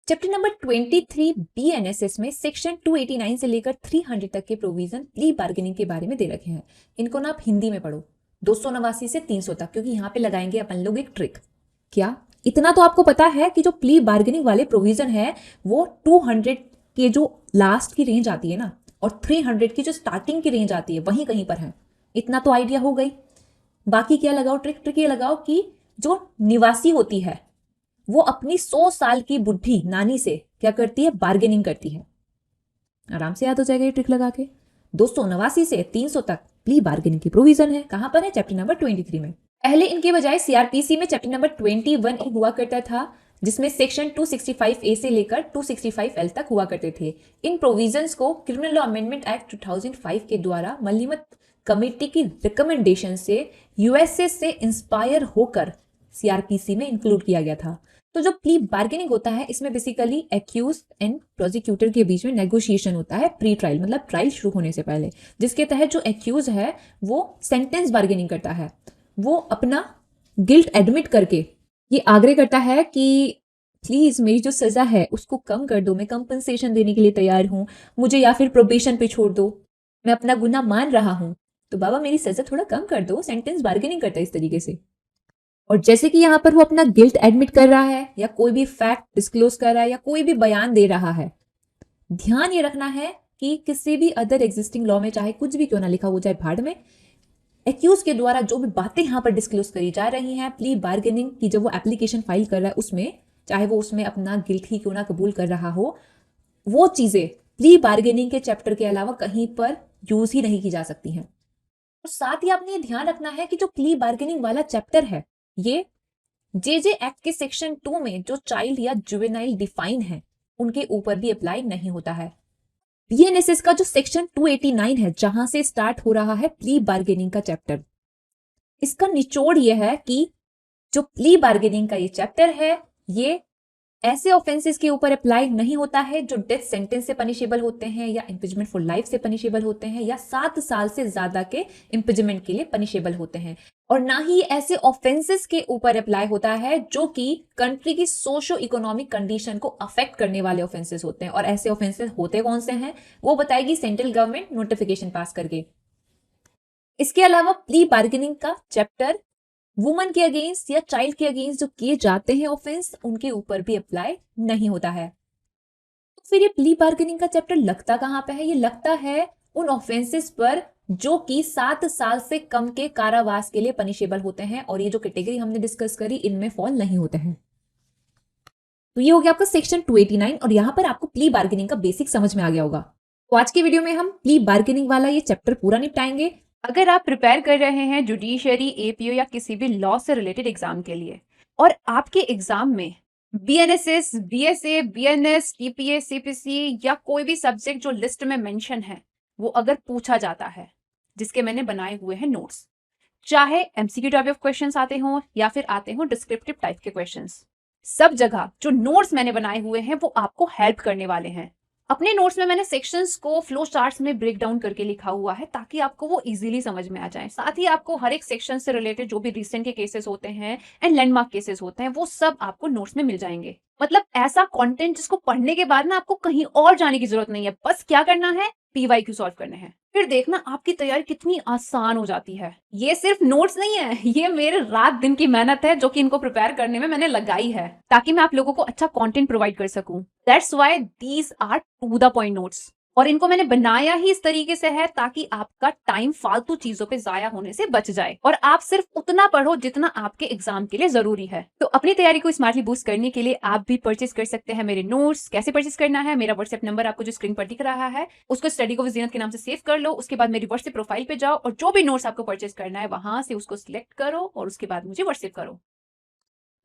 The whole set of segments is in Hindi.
चैप्टर नंबर 23 बीएनएसएस में सेक्शन 289 से लेकर 300 तक के प्रोविजन प्ली बार्गेनिंग के बारे में दे रखे हैं। इनको ना आप हिंदी में पढ़ो 289 से 300 तक, क्योंकि यहाँ पे लगाएंगे अपन लोग एक ट्रिक। क्या इतना तो आपको पता है कि जो प्ली बार्गेनिंग वाले प्रोविजन है वो 200 के जो लास्ट की रेंज आती है ना और 300 की जो स्टार्टिंग की रेंज आती है वहीं कहीं पर है। इतना तो आइडिया हो गई। बाकी क्या लगाओ ट्रिक ये लगाओ कि जो निवासी होती है वो अपनी 100 साल की बुढ़ी नानी से क्या करती है, बार्गेनिंग करती है। आराम से याद हो जाएगा ये ट्रिक लगा के। 289 से 300 तक प्ली बार्गेनिंग की प्रोविजन है। कहां पर है? चैप्टर नंबर 23 में। पहले इनके बजाय सीआरपीसी में चैप्टर नंबर 21 हुआ करता था, जिसमें सेक्शन 265A से लेकर 265L तक हुआ करते थे। इन प्रोविजंस को क्रिमिनल लॉ अमेंडमेंट एक्ट 2005 के द्वारा मल्लिमत कमेटी की रिकमेंडेशन से यूएसए से इंस्पायर होकर सीआरपीसी में इंक्लूड किया गया था। तो जो प्ली बार्गेनिंग होता है इसमें बेसिकली एक्यूज एंड प्रोसिक्यूटर के बीच में नेगोशिएशन होता है प्री ट्रायल, मतलब ट्रायल शुरू होने से पहले, जिसके तहत जो एक्यूज है वो सेंटेंस बार्गेनिंग करता है। वो अपना गिल्ट एडमिट करके ये आग्रह करता है कि प्लीज मेरी जो सजा है उसको कम कर दो, मैं कंपनसेशन देने के लिए तैयार हूं, मुझे या फिर प्रोबेशन पे छोड़ दो, मैं अपना गुनाह मान रहा हूं, तो बाबा मेरी सजा थोड़ा कम कर दो। सेंटेंस बार्गेनिंग करता है इस तरीके से। और जैसे कि यहाँ पर वो अपना गिल्ट एडमिट कर रहा है या कोई भी फैक्ट डिस्क्लोज कर रहा है या कोई भी बयान दे रहा है, ध्यान ये रखना है कि किसी भी अदर एग्जिस्टिंग लॉ में चाहे कुछ भी क्यों ना लिखा हो जाए भाड़ में, एक्यूज के द्वारा जो भी बातें यहाँ पर डिस्क्लोज करी जा रही हैं प्ली बार्गेनिंग की जब वो एप्लीकेशन फाइल कर रहा है उसमें, चाहे वो उसमें अपना गिल्ट ही क्यों ना कबूल कर रहा हो, वो चीजें प्ली बार्गेनिंग के चैप्टर के अलावा कहीं पर यूज ही नहीं की जा सकती हैं। और साथ ही आपने ये ध्यान रखना है कि जो प्ली बार्गेनिंग वाला चैप्टर है ये जेजे एक्ट के सेक्शन 2 में जो चाइल्ड या जुवेनाइल डिफाइन है उनके ऊपर भी अप्लाई नहीं होता है। बीएनएसएस का जो सेक्शन 289 है जहां से स्टार्ट हो रहा है प्ली बार्गेनिंग का चैप्टर, इसका निचोड़ यह है कि जो प्ली बार्गेनिंग का ये चैप्टर है ये ऐसे ऑफेंसेस के ऊपर अप्लाई नहीं होता है जो डेथ सेंटेंस से पनिशेबल होते हैं या इंप्रिजमेंट फॉर लाइफ से पनिशेबल होते हैं या 7 साल से ज्यादा के इंप्रिजमेंट के लिए पनिशेबल होते हैं, और ना ही ऐसे ऑफेंसेस के ऊपर अप्लाई होता है जो कि कंट्री की सोशो इकोनॉमिक कंडीशन को अफेक्ट करने वाले ऑफेंसेस होते हैं। और ऐसे ऑफेंसेस होते कौन से हैं वो बताएगी सेंट्रल गवर्नमेंट नोटिफिकेशन पास करके। इसके अलावा प्ली बार्गेनिंग का चैप्टर वुमन के अगेंस्ट या चाइल्ड के अगेंस्ट जो किए जाते हैं ऑफेंस उनके ऊपर भी अप्लाई नहीं होता है। तो फिर ये प्ली बार्गेनिंग का चैप्टर लगता कहां पे है? ये लगता है उन ऑफेंसेस पर जो कि 7 साल से कम के कारावास के लिए पनिशेबल होते हैं, और ये जो कैटेगरी हमने डिस्कस करी इनमें फॉल नहीं होते हैं। तो ये हो गया आपका सेक्शन 289 और यहां पर आपको प्ली बार्गेनिंग का बेसिक समझ में आ गया होगा। तो आज के वीडियो में हम प्ली बार्गेनिंग वाला ये चैप्टर पूरा निपटाएंगे। अगर आप प्रिपेयर कर रहे हैं जुडिशरी, एपीओ या किसी भी लॉ से रिलेटेड एग्जाम के लिए और आपके एग्जाम में BNSS, BSA, BNS, TPA, CPC या कोई भी सब्जेक्ट जो लिस्ट में मेंशन है वो अगर पूछा जाता है, जिसके मैंने बनाए हुए हैं नोट्स, चाहे एमसीक्यू टाइप ऑफ क्वेश्चंस आते हों या फिर आते हों डिस्क्रिप्टिव टाइप के क्वेश्चंस, सब जगह जो नोट्स मैंने बनाए हुए हैं वो आपको हेल्प करने वाले हैं। अपने नोट्स में मैंने सेक्शंस को फ्लो चार्ट्स में ब्रेक डाउन करके लिखा हुआ है ताकि आपको वो इजीली समझ में आ जाए। साथ ही आपको हर एक सेक्शन से रिलेटेड जो भी रिसेंट के केसेस होते हैं एंड लैंडमार्क केसेस होते हैं वो सब आपको नोट्स में मिल जाएंगे। मतलब ऐसा कंटेंट जिसको पढ़ने के बाद ना आपको कहीं और जाने की जरूरत नहीं है, बस क्या करना है, पीवाईक्यू सॉल्व करने हैं, फिर देखना आपकी तैयारी कितनी आसान हो जाती है। ये सिर्फ नोट्स नहीं है, ये मेरे रात दिन की मेहनत है जो कि इनको प्रिपेयर करने में मैंने लगाई है ताकि मैं आप लोगों को अच्छा कंटेंट प्रोवाइड कर सकूं। That's why these are to the point notes, और इनको मैंने बनाया ही इस तरीके से है ताकि आपका टाइम फालतू चीजों पे जाया होने से बच जाए और आप सिर्फ उतना पढ़ो जितना आपके एग्जाम के लिए जरूरी है। तो अपनी तैयारी को स्मार्टली बूस्ट करने के लिए आप भी परचेस कर सकते हैं मेरे नोट्स। कैसे परचेस करना है, मेरा व्हाट्सएप नंबर आपको जो स्क्रीन पर दिख रहा है उसको स्टडी को जीनत के नाम से सेव कर लो। उसके बाद मेरी व्हाट्सएप प्रोफाइल पे जाओ और जो भी नोट्स आपको परचेस करना है वहां से उसको सिलेक्ट करो और उसके बाद मुझे व्हाट्सएप करो।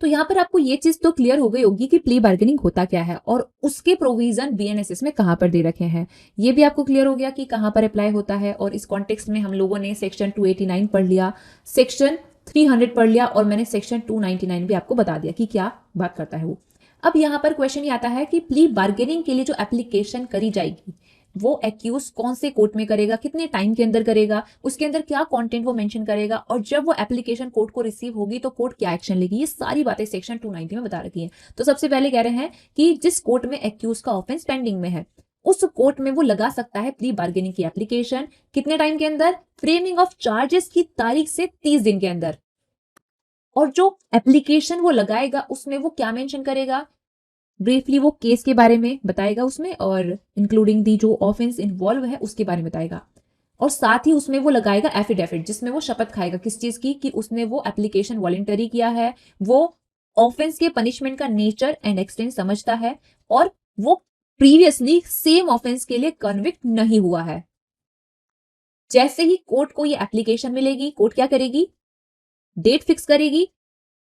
तो यहाँ पर आपको ये चीज तो क्लियर हो गई होगी कि प्ली बार्गेनिंग होता क्या है और उसके प्रोविजन बीएनएसएस में कहां पर दे रखे हैं। ये भी आपको क्लियर हो गया कि कहां पर अप्लाई होता है, और इस कॉन्टेक्स्ट में हम लोगों ने सेक्शन 289 पढ़ लिया, सेक्शन 300 पढ़ लिया, और मैंने सेक्शन 299 भी आपको बता दिया कि क्या बात करता है वो। अब यहाँ पर क्वेश्चन ये आता है कि प्ली बार्गेनिंग के लिए जो एप्लीकेशन करी जाएगी वो एक्यूज कौन से कोर्ट में करेगा, कितने टाइम के अंदर करेगा, उसके अंदर क्या कंटेंट वो मेंशन करेगा, और जब वो एप्लीकेशन कोर्ट को रिसीव होगी तो कोर्ट क्या एक्शन लेगी, ये सारी बातें सेक्शन 290 में बता रखी है। तो सबसे पहले कह रहे हैं कि जिस कोर्ट में एक्यूज का ऑफेंस पेंडिंग में है उस कोर्ट में वो लगा सकता है प्री बार्गेनिंग की एप्लीकेशन, कितने टाइम के अंदर, फ्रेमिंग ऑफ चार्जेस की तारीख से 30 दिन के अंदर। और जो एप्लीकेशन वो लगाएगा उसमें वो क्या मेंशन करेगा, ब्रीफली वो केस के बारे में बताएगा उसमें, और इंक्लूडिंग दी जो ऑफेंस इन्वॉल्व है उसके बारे में बताएगा। और साथ ही उसमें वो लगाएगा एफिडेविट जिसमें वो शपथ खाएगा किस चीज की, कि उसने वो एप्लीकेशन वॉलंटरी किया है, वो ऑफेंस के पनिशमेंट का नेचर एंड एक्सटेंट समझता है, और वो प्रीवियसली सेम ऑफेंस के लिए कन्विक्ट नहीं हुआ है। जैसे ही कोर्ट को ये एप्लीकेशन मिलेगी, कोर्ट क्या करेगी, डेट फिक्स करेगी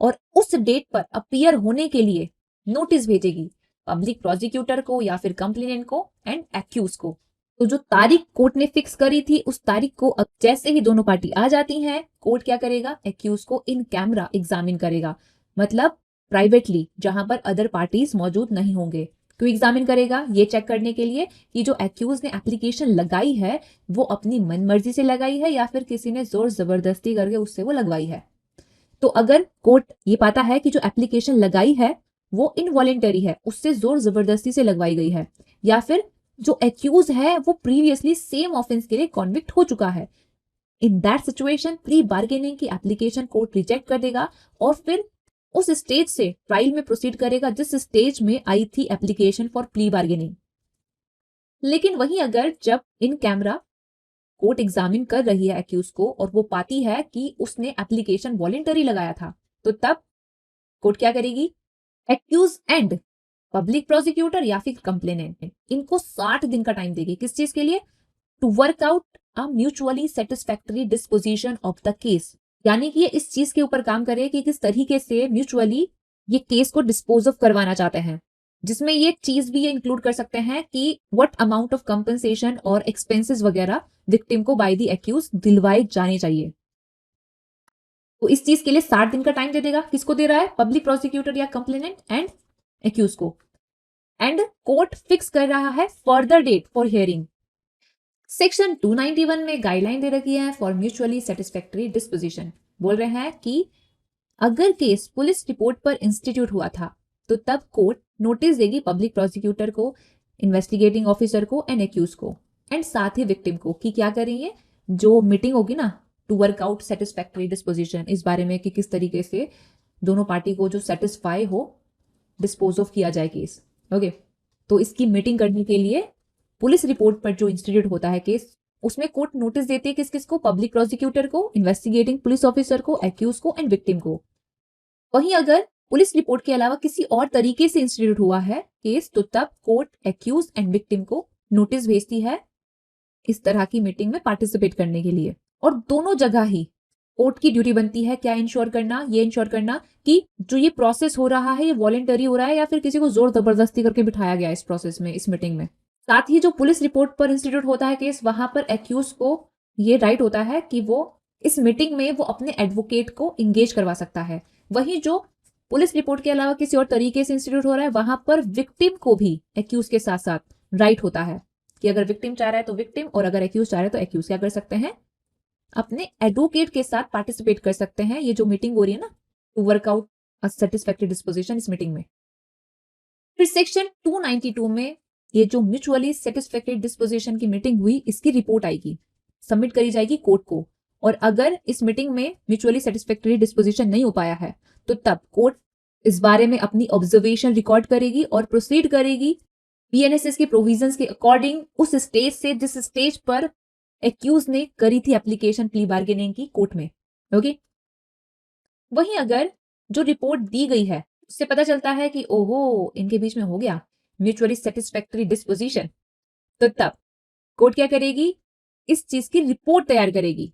और उस डेट पर अपीयर होने के लिए नोटिस भेजेगी पब्लिक प्रोसिक्यूटर को या फिर कंप्लेनेंट को एंड एक्यूज को। तो जो तारीख कोर्ट ने फिक्स करी थी उस तारीख को जैसे ही दोनों पार्टी आ जाती हैं, कोर्ट क्या करेगा, एक्यूज को इन कैमरा एग्जामिन करेगा, मतलब प्राइवेटली जहां पर अदर पार्टीज मौजूद नहीं होंगे। क्यों एग्जामिन करेगा, ये चेक करने के लिए कि जो एक्यूज ने एप्लीकेशन लगाई है वो अपनी मनमर्जी से लगाई है या फिर किसी ने जोर जबरदस्ती करके उससे वो लगवाई है। तो अगर कोर्ट ये पाता है कि जो एप्लीकेशन लगाई है वो इनवॉलेंटरी है, उससे जोर जबरदस्ती से लगवाई गई है, या फिर जो एक्यूज है वो प्रीवियसली सेम ऑफेंस के लिए कॉन्विक्ट हो चुका है, in that situation pre bargaining की एप्लीकेशन कोर्ट रिजेक्ट कर देगा और फिर उस स्टेज से ट्रायल में प्रोसीड करेगा जिस स्टेज में आई थी एप्लीकेशन फॉर प्री बार्गेनिंग। लेकिन वहीं अगर जब इन कैमरा कोर्ट एग्जामिन कर रही है एक्यूज को और वो पाती है कि उसने एप्लीकेशन वॉलेंटरी लगाया था, तो तब कोर्ट क्या करेगी, एक्यूज एंड पब्लिक प्रोसिक्यूटर या फिर कंप्लेनेंट इनको 60 दिन का टाइम देगी, किस चीज के लिए, to work out a mutually satisfactory disposition of the case. यानी कि ये इस चीज के ऊपर काम करे कि किस तरीके से म्यूचुअली ये केस को डिस्पोज ऑफ करवाना चाहते हैं, जिसमें ये चीज भी ये इंक्लूड कर सकते हैं कि व्हाट अमाउंट ऑफ कंपनसेशन और एक्सपेंसेस वगैरह विक्टिम को बाय द एक्यूज दिलवाए जाने चाहिए। तो इस चीज के लिए 60 दिन का टाइम दे देगा, किसको दे रहा है, पब्लिक प्रोसिक्यूटर या कंप्लेनेंट एंड एक्यूज को। एंड कोर्ट फिक्स कर रहा है further date for hearing. Section 291 में गाइडलाइन दे रखी है फॉर म्यूचुअली सेटिस्फैक्टरी डिस्पोजिशन। बोल रहे हैं कि अगर केस पुलिस रिपोर्ट पर इंस्टीट्यूट हुआ था तो तब कोर्ट नोटिस देगी पब्लिक प्रोसिक्यूटर को, इन्वेस्टिगेटिंग ऑफिसर को एंड एक्यूज को, एंड साथ ही विक्टिम को, कि क्या करेंगे, जो मीटिंग होगी ना to work out satisfactory disposition, इस बारे में कि किस तरीके से दोनों पार्टी को जो सेटिस्फाई हो डिस्पोज ऑफ किया जाए केस। ओके, तो इसकी मीटिंग करने के लिए पुलिस रिपोर्ट पर जो इंस्टीट्यूट होता है केस, उसमें कोर्ट नोटिस देती है किस किस को, पब्लिक प्रोसिक्यूटर को, इन्वेस्टिगेटिंग पुलिस ऑफिसर को, एक्यूज को एंड विक्टिम को। वहीं अगर पुलिस रिपोर्ट के अलावा किसी और तरीके से इंस्टीट्यूट हुआ है केस, तो तब कोर्ट एक्यूज एंड विक्टिम को नोटिस भेजती है इस तरह की मीटिंग में पार्टिसिपेट करने के लिए। और दोनों जगह ही कोर्ट की ड्यूटी बनती है क्या इंश्योर करना, ये इंश्योर करना कि जो ये प्रोसेस हो रहा है ये वॉलेंटरी हो रहा है या फिर किसी को जोर जबरदस्ती करके बिठाया गया इस प्रोसेस में, इस मीटिंग में। साथ ही जो पुलिस रिपोर्ट पर इंस्टीट्यूट होता है केस, वहां पर एक्यूज को ये राइट होता है कि वो इस मीटिंग में वो अपने एडवोकेट को इंगेज करवा सकता है। वहीं जो पुलिस रिपोर्ट के अलावा किसी और तरीके से इंस्टीट्यूट हो रहा है, वहां पर विक्टिम को भी एक्यूज के साथ साथ राइट होता है कि अगर विक्टिम चाह रहा है तो विक्टिम, और अगर एक्यूज चाह रहा है तो एक्यूज क्या कर सकते हैं, अपने एडवोकेट के साथ पार्टिसिपेट कर सकते हैं। ये जो मीटिंग हो रही है ना to work out a satisfactory disposition, इस मीटिंग में। फिर सेक्शन 292 में ये जो म्यूचुअली सेटिस्फैक्टरी डिस्पोजिशन की मीटिंग हुई इसकी रिपोर्ट आएगी, सबमिट करी जाएगी कोर्ट को। और अगर इस मीटिंग में म्यूचुअली सेटिस्फैक्टरी डिस्पोजिशन नहीं हो पाया है तो तब कोर्ट इस बारे में अपनी ऑब्जर्वेशन रिकॉर्ड करेगी और प्रोसीड करेगी बीएनएसएस के प्रोविजंस के अकॉर्डिंग उस स्टेज से जिस स्टेज पर एक्यूज ने करी थी एप्लीकेशन प्ली बार्गेनिंग की कोर्ट में। ओके, वहीं अगर जो रिपोर्ट दी गई है उससे पता चलता है कि ओहो इनके बीच में हो गया म्यूचुअली सेटिस्फैक्टरी डिस्पोजिशन, तो तब कोर्ट क्या करेगी, इस चीज की रिपोर्ट तैयार करेगी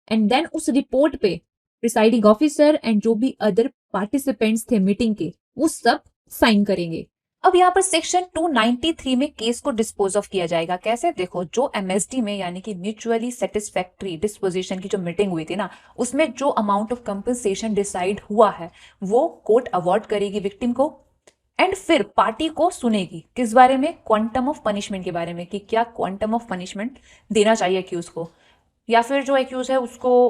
एंड देन उस रिपोर्ट पे प्रिसाइडिंग ऑफिसर एंड जो भी अदर पार्टिसिपेंट्स थे मीटिंग के वो सब साइन करेंगे। अब यहाँ पर सेक्शन 293 में केस को डिस्पोज ऑफ किया जाएगा। कैसे, देखो जो एमएसडी में यानी कि म्यूचुअली सेटिस्फैक्टरी डिस्पोजिशन की जो मीटिंग हुई थी ना, उसमें जो अमाउंट ऑफ कंपनसेशन डिसाइड हुआ है वो कोर्ट अवार्ड करेगी विक्टिम को, एंड फिर पार्टी को सुनेगी किस बारे में, क्वांटम ऑफ पनिशमेंट के बारे में, कि क्या क्वांटम ऑफ पनिशमेंट देना चाहिए एक्यूज को, या फिर जो एक्यूज है उसको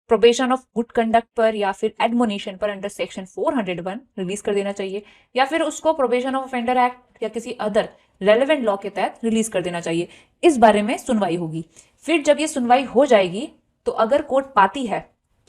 प्रोबेशन ऑफ गुड कंडक्ट पर या फिर एडमोनिशन पर अंडर सेक्शन 401 रिलीज कर देना चाहिए, या फिर उसको प्रोबेशन ऑफ ऑफेंडर एक्ट या किसी अदर रेलेवेंट लॉ के तहत रिलीज कर देना चाहिए। इस बारे में सुनवाई होगी। फिर जब ये सुनवाई हो जाएगी तो अगर कोर्ट पाती है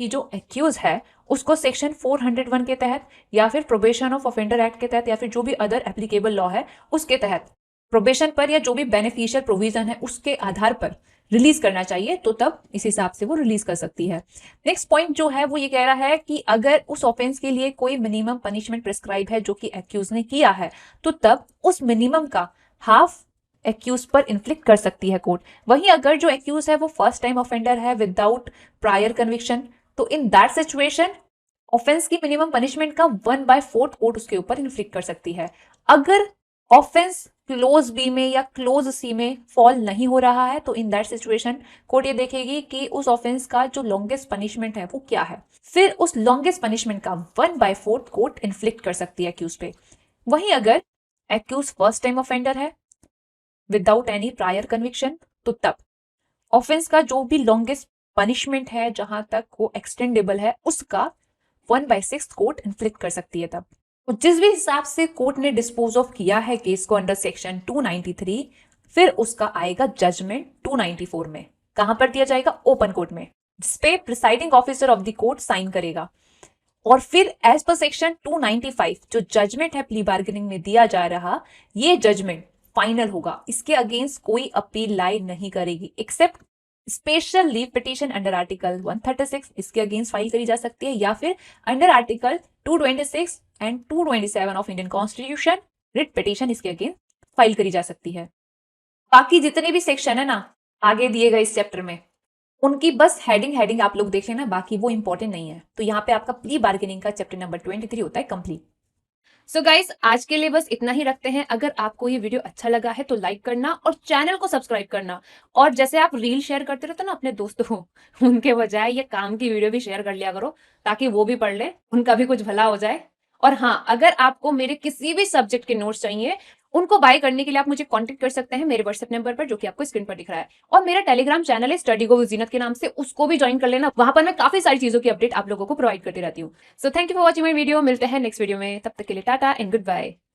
कि जो एक्यूज है उसको सेक्शन 401 के तहत या फिर प्रोबेशन ऑफ ऑफेंडर एक्ट के तहत या फिर जो भी अदर एप्लीकेबल लॉ है उसके तहत प्रोबेशन पर या जो भी बेनिफिशियल प्रोविजन है उसके आधार पर रिलीज करना चाहिए, तो तब इस हिसाब से वो रिलीज कर सकती है। नेक्स्ट पॉइंट जो है वो ये कह रहा है कि अगर उस ऑफेंस के लिए कोई मिनिमम पनिशमेंट प्रिस्क्राइब है जो कि एक्यूज ने किया है, तो तब उस मिनिमम का हाफ एक्यूज पर इन्फ्लिक्ट कर सकती है कोर्ट। वहीं अगर जो एक्यूज है वो फर्स्ट टाइम ऑफेंडर है विदाउट प्रायर कन्विक्शन, तो इन दैट सिचुएशन ऑफेंस की मिनिमम पनिशमेंट का 1/4 कोर्ट उसके ऊपर इन्फ्लिक्ट कर सकती है। अगर ऑफेंस क्लोज बी में या क्लोज सी में फॉल नहीं हो रहा है तो इन दैट सिचुएशन कोर्ट ये देखेगी कि उस ऑफेंस का जो लॉन्गेस्ट पनिशमेंट है वो क्या है, फिर उस लॉन्गेस्ट पनिशमेंट का 1/4 कोर्ट इन्फ्लिक्ट कर सकती है एक्यूज पे। वहीं अगर एक्यूज फर्स्ट टाइम ऑफेंडर है विदाउट एनी प्रायर कन्विक्शन, तो तब ऑफेंस का जो भी लॉन्गेस्ट पनिशमेंट है जहां तक वो एक्सटेंडेबल है उसका 1/6 कोर्ट इन्फ्लिक्ट कर सकती है। तब तो जिस भी हिसाब से कोर्ट ने डिस्पोज ऑफ किया है केस को अंडर सेक्शन 293, फिर उसका आएगा जजमेंट 294 में। कहां पर दिया जाएगा? ओपन कोर्ट में, जिसपे presiding officer of the court sign करेगा। और फिर एज पर सेक्शन 295 जो जजमेंट है प्ली बार्गेनिंग में दिया जा रहा, ये जजमेंट फाइनल होगा। इसके अगेंस्ट कोई अपील लाई नहीं करेगी except special leave petition under article 136, इसके अगेंस्ट फाइल करी जा सकती है, या फिर under article 226 and 227 of Indian constitution writ petition इसके अगेंस्ट फाइल करी जा सकती है। बाकी जितने भी सेक्शन है ना आगे दिए गए इस चैप्टर में, उनकी बस हेडिंग आप लोग देख लेना, बाकी वो इंपॉर्टेंट नहीं है। तो यहाँ पे आपका प्ली बार्गेनिंग का चैप्टर नंबर 23 होता है कंप्लीट। सो गाइस, आज के लिए बस इतना ही रखते हैं। अगर आपको ये वीडियो अच्छा लगा है तो लाइक करना और चैनल को सब्सक्राइब करना। और जैसे आप रील शेयर करते रहते हो ना अपने दोस्तों को, उनके बजाय ये काम की वीडियो भी शेयर कर लिया करो ताकि वो भी पढ़ ले, उनका भी कुछ भला हो जाए। और हाँ, अगर आपको मेरे किसी भी सब्जेक्ट के नोट्स चाहिए, उनको बाय करने के लिए आप मुझे कांटेक्ट कर सकते हैं मेरे व्हाट्सएप नंबर पर जो कि आपको स्क्रीन पर दिख रहा है। और मेरा टेलीग्राम चैनल है स्टडी गो विद जीनत के नाम से, उसको भी ज्वाइन कर लेना। वहां पर मैं काफी सारी चीजों की अपडेट आप लोगों को प्रोवाइड करती रहती हूँ। So thank you for watching my video. मिलते हैं नेक्स्ट वीडियो में, तब तक के लिए टाटा एंड गुड बाय।